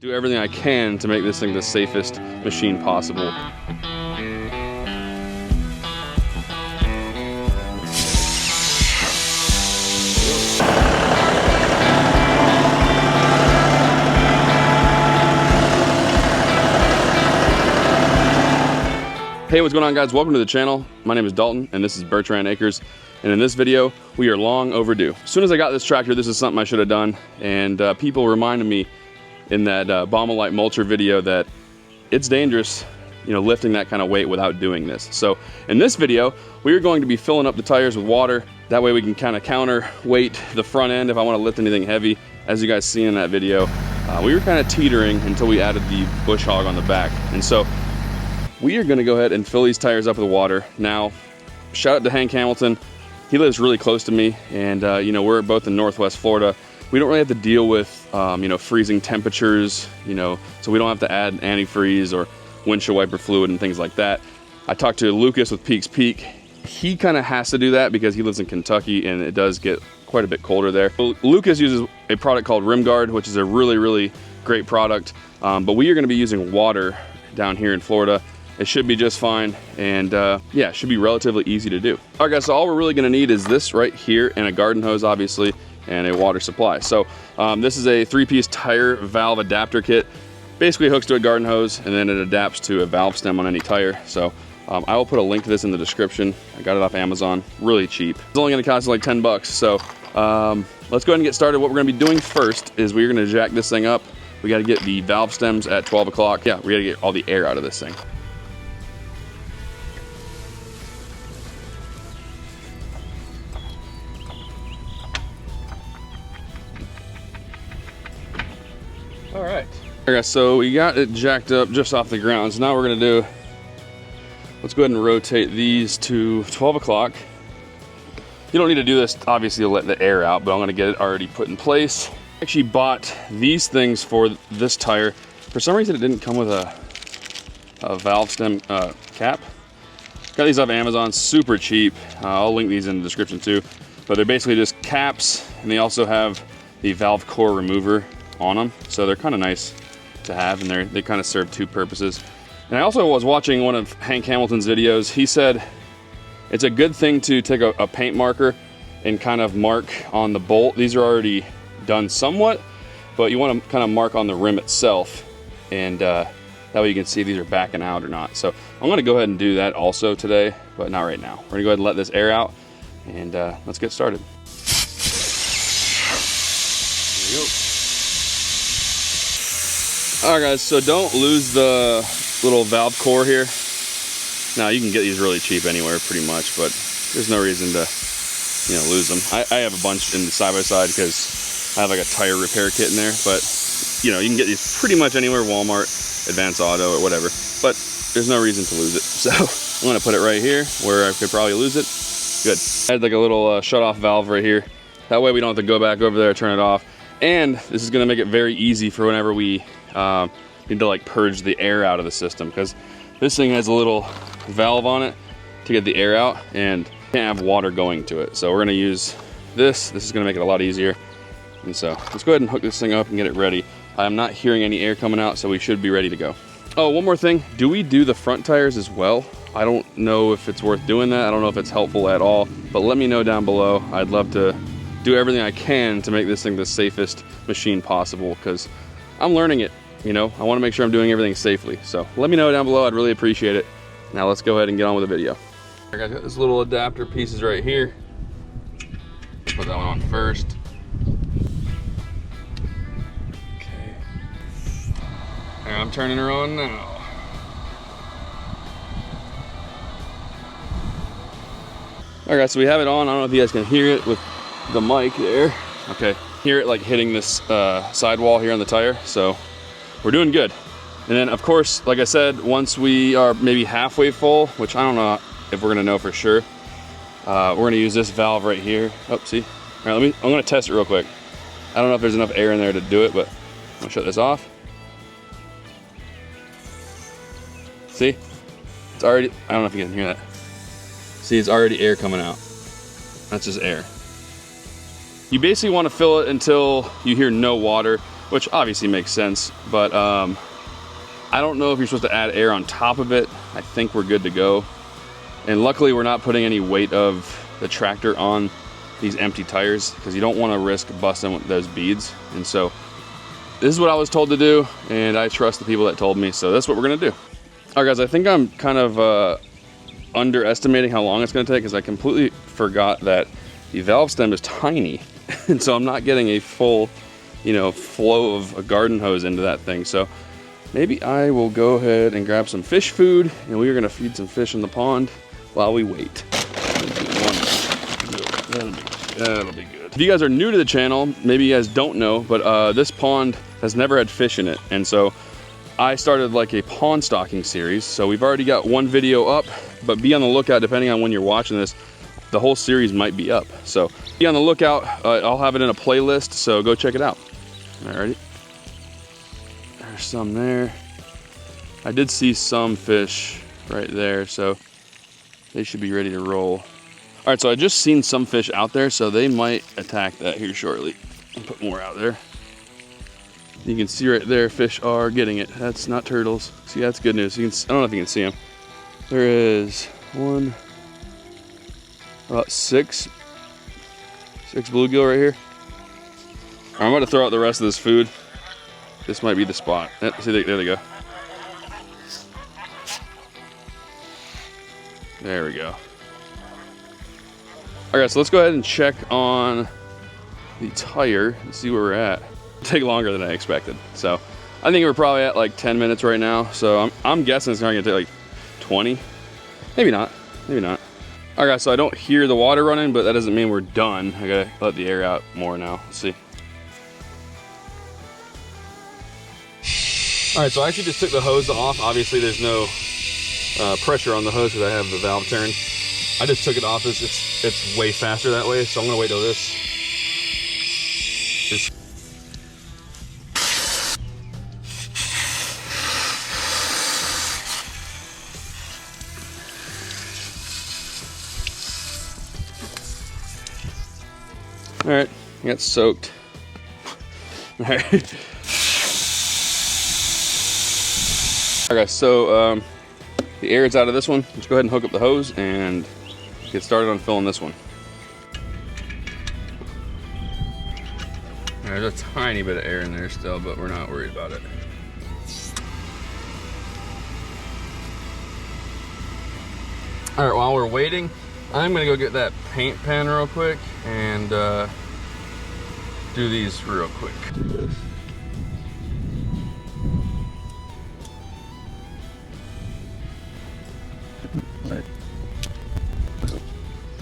Do everything I can to make this thing the safest machine possible. Hey, what's going on, guys? Welcome to the channel. My name is Dalton and this is Bertrand Acres, and in this video we are long overdue. As soon as I got this tractor, this is something I should have done, and people reminded me in that Ballast mulcher video that it's dangerous, you know, lifting that kind of weight without doing this. So in this video we are going to be filling up the tires with water. That way we can kind of counterweight the front end if I want to lift anything heavy. As you guys see in that video, we were kind of teetering until we added the bush hog on the back, and so we are going to go ahead and fill these tires up with water. Now, shout out to Hank Hamilton. He lives really close to me, and you know, we're both in Northwest Florida. We don't really have to deal with you know, freezing temperatures, you know, so we don't have to add antifreeze or windshield wiper fluid and things like that. I talked to Lucas with Peaks Peak. He kind of has to do that because he lives in Kentucky and it does get quite a bit colder there. Well, Lucas uses a product called Rim Guard, which is a really great product, but we are going to be using water down here in Florida. It should be just fine, and yeah, it should be relatively easy to do. All right, guys, so all we're really gonna need is this right here, and a garden hose, obviously, and a water supply. So this is a 3-piece tire valve adapter kit. Basically hooks to a garden hose, and then it adapts to a valve stem on any tire. So I will put a link to this in the description. I got it off Amazon, really cheap. It's only gonna cost like 10 bucks. So let's go ahead and get started. What we're gonna be doing first is we're gonna jack this thing up. We gotta get the valve stems at 12 o'clock. Yeah, we gotta get all the air out of this thing. All right. Okay, so we got it jacked up just off the ground. So now we're gonna do, let's go ahead and rotate these to 12 o'clock. You don't need to do this, obviously, to let the air out, but I'm gonna get it already put in place. I actually bought these things for this tire. For some reason, it didn't come with a valve stem cap. Got these off Amazon, super cheap. I'll link these in the description too. But they're basically just caps, and they also have the valve core remover on them, so they're kind of nice to have, and they kind of serve two purposes. And I also was watching one of Hank Hamilton's videos. He said it's a good thing to take a paint marker and kind of mark on the bolt. These are already done somewhat, but you want to kind of mark on the rim itself, and that way you can see if these are backing out or not. So I'm going to go ahead and do that also today, but not right now. We're going to go ahead and let this air out, and let's get started. There we go. All right, guys, so don't lose the little valve core here. Now, you can get these really cheap anywhere pretty much, but there's no reason to, you know, lose them. I have a bunch in the side-by-side because I have like a tire repair kit in there, but you know, you can get these pretty much anywhere, Walmart, Advance Auto, or whatever, but there's no reason to lose it. So I'm gonna put it right here where I could probably lose it. Good. I had like a little shut-off valve right here. That way we don't have to go back over there, turn it off. And this is gonna make it very easy for whenever we need to like purge the air out of the system, because this thing has a little valve on it to get the air out and can't have water going to it. So we're gonna use this. This is gonna make it a lot easier. And so let's go ahead and hook this thing up and get it ready. I'm not hearing any air coming out, so we should be ready to go. Oh, one more thing. Do we do the front tires as well? I don't know if it's worth doing that. I don't know if it's helpful at all, but let me know down below. I'd love to do everything I can to make this thing the safest machine possible, because I'm learning it. You know, I want to make sure I'm doing everything safely. So let me know down below. I'd really appreciate it. Now let's go ahead and get on with the video. I got this little adapter pieces right here. Put that one on first. Okay. And I'm turning her on now. All right, so we have it on. I don't know if you guys can hear it with the mic there. Okay, hear it like hitting this sidewall here on the tire. So we're doing good. And then, of course, like I said, once we are maybe halfway full, which I don't know if we're gonna know for sure, we're gonna use this valve right here. Oh, see? All right, I'm gonna test it real quick. I don't know if there's enough air in there to do it, but I'm gonna shut this off. See? It's already, I don't know if you can hear that. See, it's already air coming out. That's just air. You basically wanna fill it until you hear no water, which obviously makes sense, but I don't know if you're supposed to add air on top of it. I think we're good to go. And luckily we're not putting any weight of the tractor on these empty tires because you don't want to risk busting those beads. And so this is what I was told to do, and I trust the people that told me, so that's what we're gonna do. All right guys, I think I'm kind of underestimating how long it's gonna take because I completely forgot that the valve stem is tiny. And so I'm not getting a full, you know, flow of a garden hose into that thing. So maybe I will go ahead and grab some fish food, and we are gonna feed some fish in the pond while we wait. That'll be good. If you guys are new to the channel, maybe you guys don't know, but this pond has never had fish in it. And so I started like a pond stocking series. So we've already got one video up, but be on the lookout, depending on when you're watching this, the whole series might be up. So be on the lookout. I'll have it in a playlist, so go check it out. Alrighty. There's some there. I did see some fish right there, so they should be ready to roll. All right, so I just seen some fish out there, so they might attack that here shortly. I'll put more out there. You can see right there, fish are getting it. That's not turtles. See, that's good news. You can, I don't know if you can see them. There is about six bluegill right here. I'm about to throw out the rest of this food. This might be the spot. See, there they go. There we go. All right, so let's go ahead and check on the tire and see where we're at. It'll take longer than I expected. So I think we're probably at like 10 minutes right now. So I'm guessing it's gonna take like 20. Maybe not, maybe not. All right, so I don't hear the water running, but that doesn't mean we're done. I gotta let the air out more now. Let's see. All right, so I actually just took the hose off. Obviously there's no pressure on the hose because I have the valve turned. I just took it off. It's way faster that way, so I'm gonna wait till this is. All right, I got soaked. All right. Okay, so the air is out of this one. Let's go ahead and hook up the hose and get started on filling this one. There's a tiny bit of air in there still, but we're not worried about it. All right, while we're waiting, I'm gonna go get that paint pen real quick and do these real quick. Right.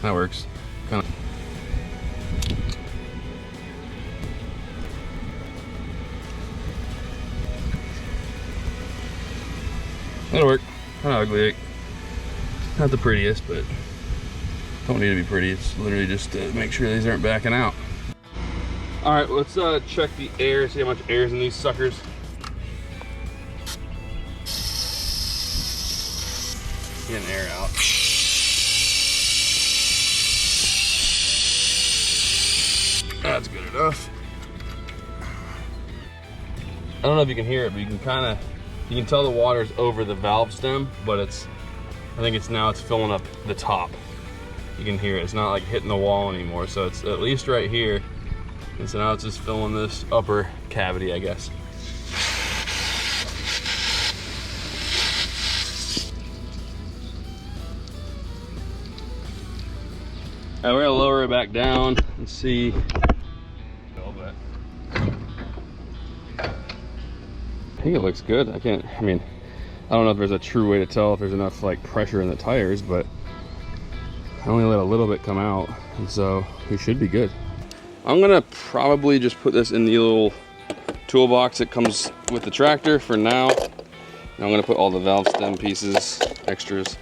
That works. Kind of. That'll work. Kind of ugly. Not the prettiest, but don't need to be pretty. It's literally just to make sure these aren't backing out. All right, let's check the air, see how much air is in these suckers. Getting air out. That's good enough. I don't know if you can hear it, but you can tell the water's over the valve stem, but I think it's filling up the top. You can hear it. It's not like hitting the wall anymore, so it's at least right here. And so now it's just filling this upper cavity, I guess. All right, we're gonna lower it back down and see a little bit. I think it looks good. I don't know if there's a true way to tell if there's enough like pressure in the tires, but I only let a little bit come out, and so we should be good. I'm gonna probably just put this in the little toolbox that comes with the tractor for now. And I'm gonna put all the valve stem pieces, extras,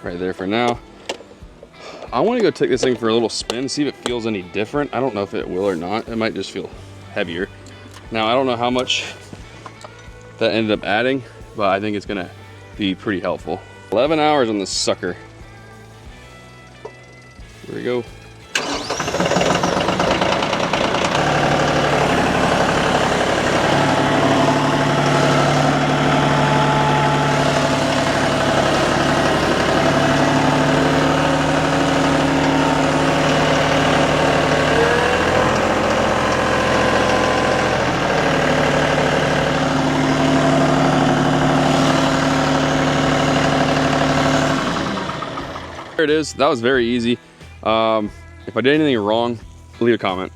right there for now. I want to go take this thing for a little spin, see if it feels any different. I don't know if it will or not. It might just feel heavier. Now, I don't know how much that ended up adding, but I think it's gonna be pretty helpful. 11 hours on this sucker. Here we go. There it is. That was very easy. If I did anything wrong, leave a comment.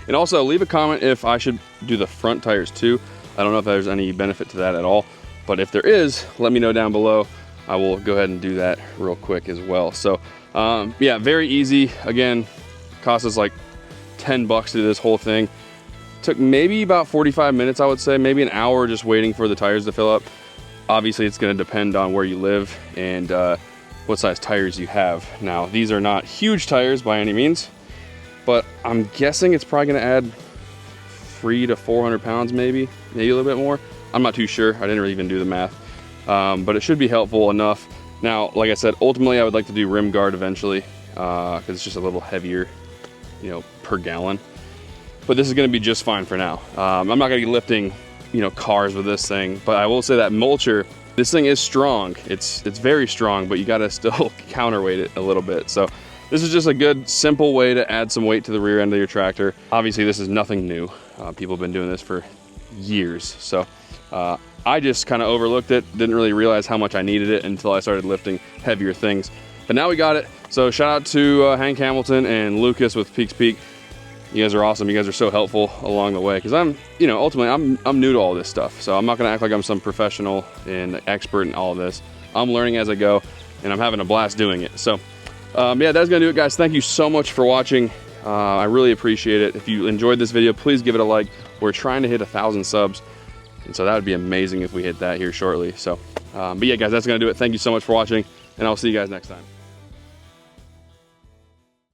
And also leave a comment if I should do the front tires too. I don't know if there's any benefit to that at all, but if there is, let me know down below. I will go ahead and do that real quick as well. So yeah, very easy. Again, cost us like 10 bucks to do this whole thing. Took maybe about 45 minutes, I would say, maybe an hour just waiting for the tires to fill up. Obviously, it's gonna depend on where you live and what size tires you have. Now, these are not huge tires by any means, but I'm guessing it's probably gonna add 300 to 400 pounds, maybe a little bit more. I'm not too sure, I didn't really even do the math, but it should be helpful enough. Now, like I said, ultimately I would like to do rim guard eventually, because it's just a little heavier, you know, per gallon. But this is gonna be just fine for now. I'm not gonna be lifting, you know, cars with this thing, but I will say that mulcher, this thing is strong. It's very strong, but you gotta still counterweight it a little bit. So this is just a good, simple way to add some weight to the rear end of your tractor. Obviously, this is nothing new. People have been doing this for years. So I just kind of overlooked it, didn't really realize how much I needed it until I started lifting heavier things. But now we got it. So shout out to Hank Hamilton and Lucas with Peaks Peak. You guys are awesome. You guys are so helpful along the way, because I'm, you know, ultimately I'm new to all this stuff. So I'm not gonna act like I'm some professional and expert in all of this. I'm learning as I go, and I'm having a blast doing it. So yeah, that's gonna do it, guys. Thank you so much for watching. I really appreciate it. If you enjoyed this video, please give it a like. We're trying to hit 1,000 subs, and so that would be amazing if we hit that here shortly. So but yeah, guys, that's gonna do it. Thank you so much for watching, and I'll see you guys next time.